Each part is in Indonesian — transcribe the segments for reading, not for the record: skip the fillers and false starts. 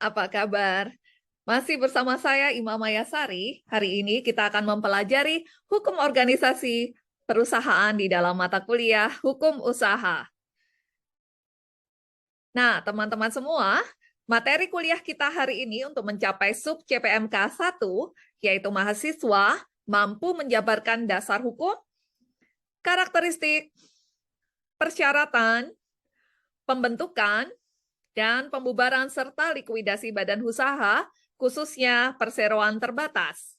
apa kabar? Masih bersama saya Ima Mayasari. Hari ini kita akan mempelajari hukum organisasi perusahaan di dalam mata kuliah Hukum Usaha. Nah, teman-teman semua, materi kuliah kita hari ini untuk mencapai sub CPMK 1, yaitu mahasiswa mampu menjabarkan dasar hukum, karakteristik, persyaratan, pembentukan, dan pembubaran serta likuidasi badan usaha, khususnya perseroan terbatas.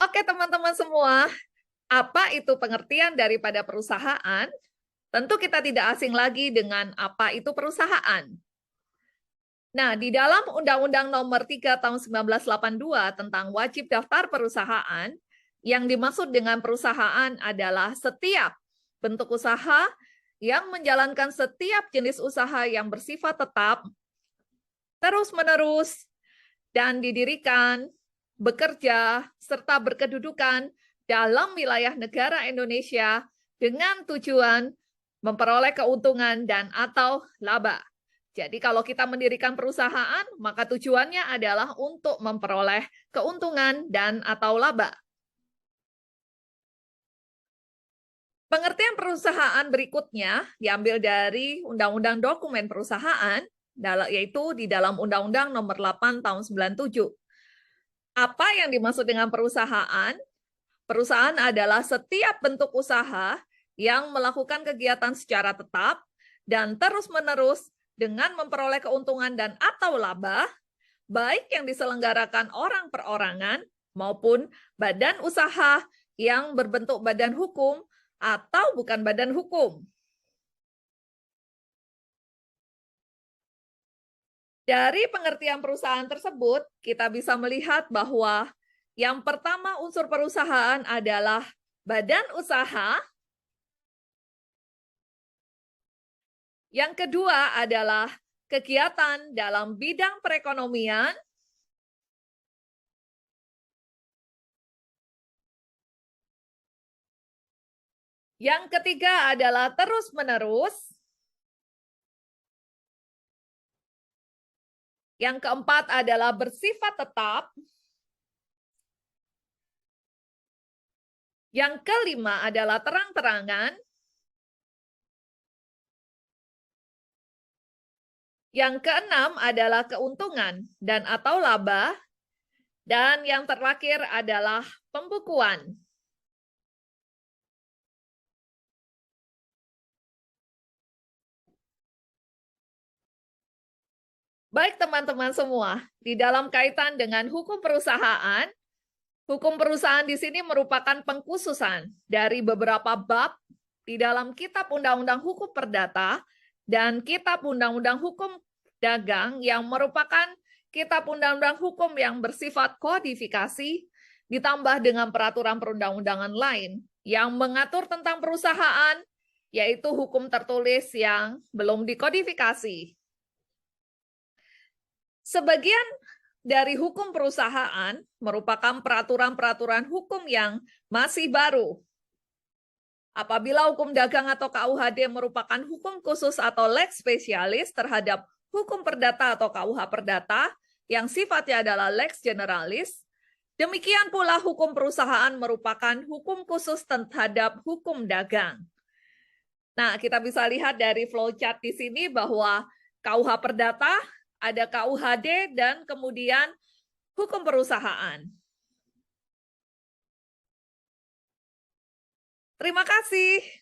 Oke, teman-teman semua, apa itu pengertian daripada perusahaan? Tentu kita tidak asing lagi dengan apa itu perusahaan. Nah, di dalam Undang-Undang Nomor 3 Tahun 1982 tentang wajib daftar perusahaan, yang dimaksud dengan perusahaan adalah setiap bentuk usaha yang menjalankan setiap jenis usaha yang bersifat tetap, terus-menerus, dan didirikan, bekerja, serta berkedudukan dalam wilayah negara Indonesia dengan tujuan memperoleh keuntungan dan atau laba. Jadi kalau kita mendirikan perusahaan, maka tujuannya adalah untuk memperoleh keuntungan dan atau laba. Pengertian perusahaan berikutnya diambil dari Undang-Undang Dokumen Perusahaan, yaitu di dalam Undang-Undang Nomor 8 Tahun 97. Apa yang dimaksud dengan perusahaan? Perusahaan adalah setiap bentuk usaha yang melakukan kegiatan secara tetap dan terus-menerus dengan memperoleh keuntungan dan atau laba, baik yang diselenggarakan orang perorangan maupun badan usaha yang berbentuk badan hukum atau bukan badan hukum. Dari pengertian perusahaan tersebut, kita bisa melihat bahwa yang pertama unsur perusahaan adalah badan usaha. Yang kedua adalah kegiatan dalam bidang perekonomian. Yang ketiga adalah terus-menerus. Yang keempat adalah bersifat tetap. Yang kelima adalah terang-terangan. Yang keenam adalah keuntungan dan atau laba. Dan yang terakhir adalah pembukuan. Baik teman-teman semua, di dalam kaitan dengan hukum perusahaan di sini merupakan pengkhususan dari beberapa bab di dalam Kitab Undang-Undang Hukum Perdata dan Kitab Undang-Undang Hukum Dagang yang merupakan Kitab Undang-Undang Hukum yang bersifat kodifikasi ditambah dengan peraturan perundang-undangan lain yang mengatur tentang perusahaan, yaitu hukum tertulis yang belum dikodifikasi. Sebagian dari hukum perusahaan merupakan peraturan-peraturan hukum yang masih baru. Apabila hukum dagang atau KUHD merupakan hukum khusus atau lex spesialis terhadap hukum perdata atau KUH perdata yang sifatnya adalah lex generalis, demikian pula hukum perusahaan merupakan hukum khusus terhadap hukum dagang. Nah, kita bisa lihat dari flowchart di sini bahwa KUH perdata, ada KUHD, dan kemudian hukum perusahaan. Terima kasih.